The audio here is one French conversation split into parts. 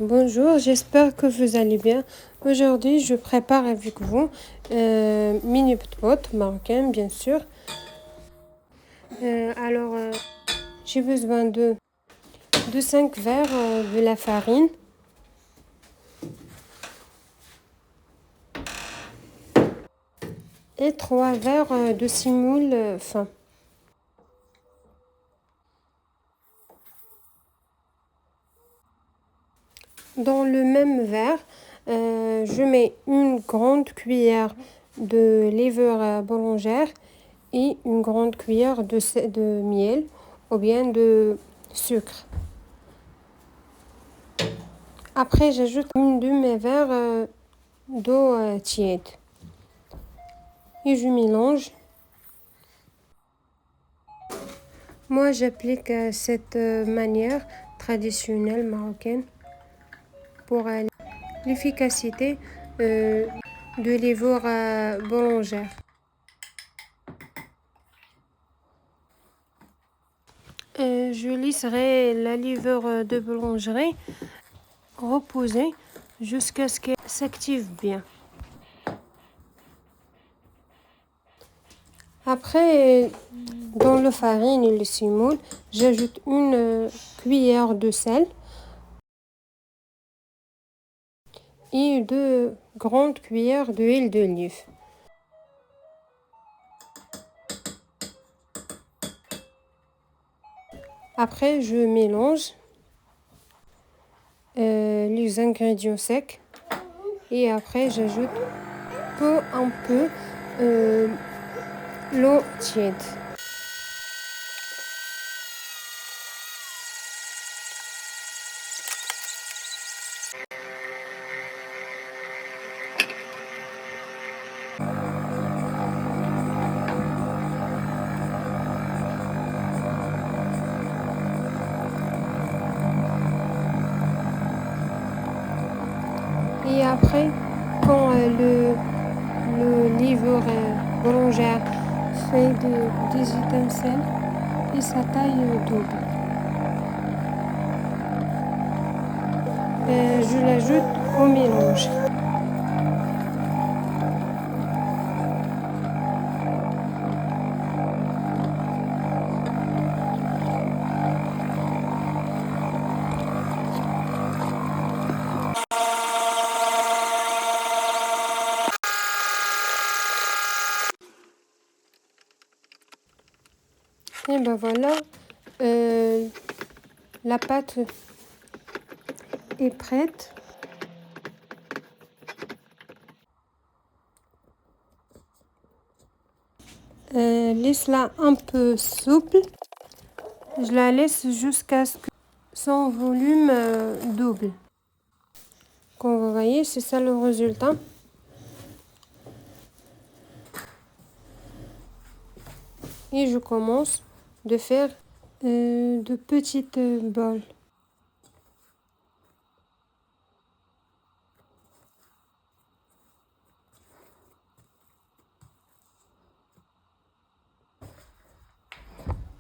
Bonjour, j'espère que vous allez bien. Aujourd'hui, je prépare avec vous mini pot marocain, bien sûr. J'ai besoin de 5 verres de la farine, et 3 verres de semoule fin. Dans le même verre, je mets une grande cuillère de levure boulangère et une grande cuillère de miel ou bien de sucre. Après, j'ajoute une demi-verre d'eau tiède et je mélange. Moi, j'applique cette manière traditionnelle marocaine pour l'efficacité de levure boulangère. Je laisserai la levure de boulangerie reposer jusqu'à ce qu'elle s'active bien. Après, dans la farine et le semoule, j'ajoute une cuillère de sel et 2 grandes cuillères d'huile d'olive. Après, je mélange les ingrédients secs et après, j'ajoute peu à peu l'eau tiède. Et après, quand le levure boulangère fait des étincelles et sa taille double, je l'ajoute au mélange. Et ben voilà, la pâte est prête. Laisse-la un peu souple. Je la laisse jusqu'à ce que son volume double. Comme vous voyez, c'est ça le résultat. Et je commence de faire de petites bols.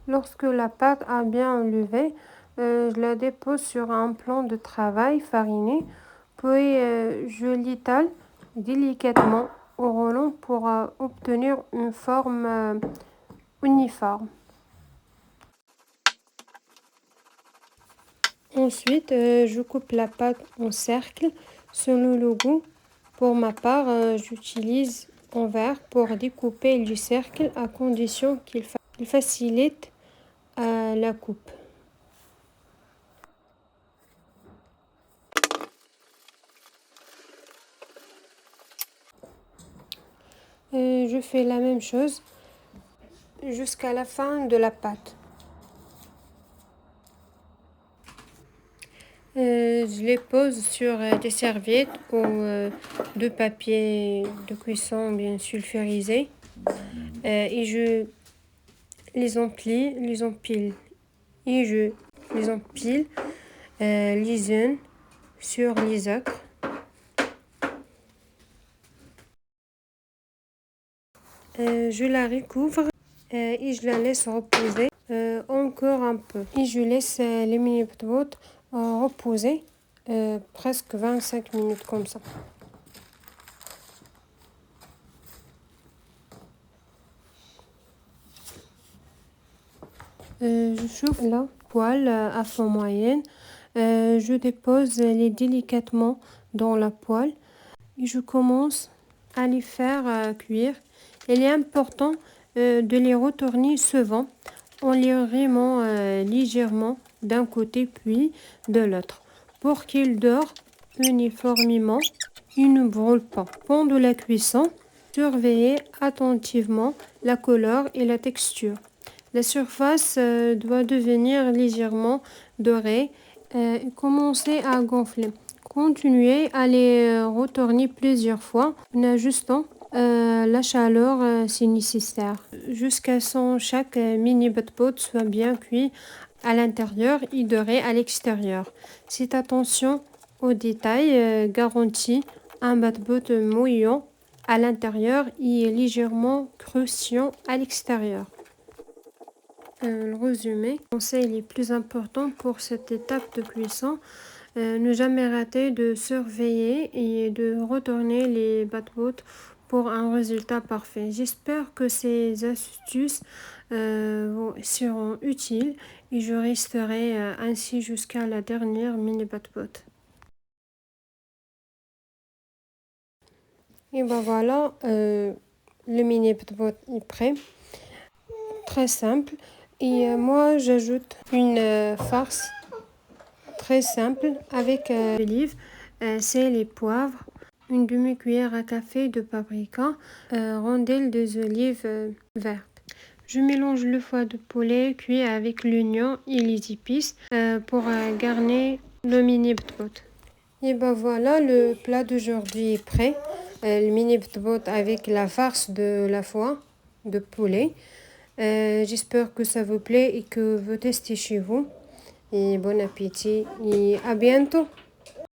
Lorsque la pâte a bien levé, je la dépose sur un plan de travail fariné, puis je l'étale délicatement au rouleau pour obtenir une forme uniforme. Ensuite, je coupe la pâte en cercle selon le goût. Pour ma part, j'utilise un verre pour découper du cercle à condition qu'il facilite la coupe. Je fais la même chose jusqu'à la fin de la pâte. Je les pose sur des serviettes ou de papier de cuisson bien sulfurisé et je les empile et je les empile les unes sur les autres. Je la recouvre et je la laisse reposer encore un peu. Et je laisse les mini pots reposer presque 25 minutes comme ça. Je chauffe la poêle à feu moyen. Je dépose les délicatement dans la poêle et je commence à les faire cuire. Il est important de les retourner souvent en les remuant légèrement d'un côté puis de l'autre pour qu'ils dorent uniformément et ne brûlent pas. Pendant la cuisson, surveillez attentivement la couleur et la texture. La surface doit devenir légèrement dorée et commencer à gonfler. Continuez à les retourner plusieurs fois en ajustant la chaleur si nécessaire, jusqu'à ce que chaque mini bat-pot soit bien cuit à l'intérieur et doré à l'extérieur. Cette attention aux détails garantit un bat-pot mouillant à l'intérieur et légèrement croustillant à l'extérieur. Le résumé, le conseil les plus importants pour cette étape de cuisson, ne jamais rater de surveiller et de retourner les bat-pots pour un résultat parfait. J'espère que ces astuces seront utiles et je resterai ainsi jusqu'à la dernière mini bat-pot. Et ben voilà, le mini bat-pot est prêt. Très simple. Et moi, j'ajoute une farce très simple avec l'olive, sel et poivre, une demi-cuillère à café de paprika, rondelles d'olives vertes. Je mélange le foie de poulet cuit avec l'oignon et les épices pour garnir le mini bat-pot. Et ben voilà, le plat d'aujourd'hui est prêt. Le mini bat-pot avec la farce de la foie de poulet. J'espère que ça vous plaît et que vous testez chez vous. Et bon appétit et à bientôt.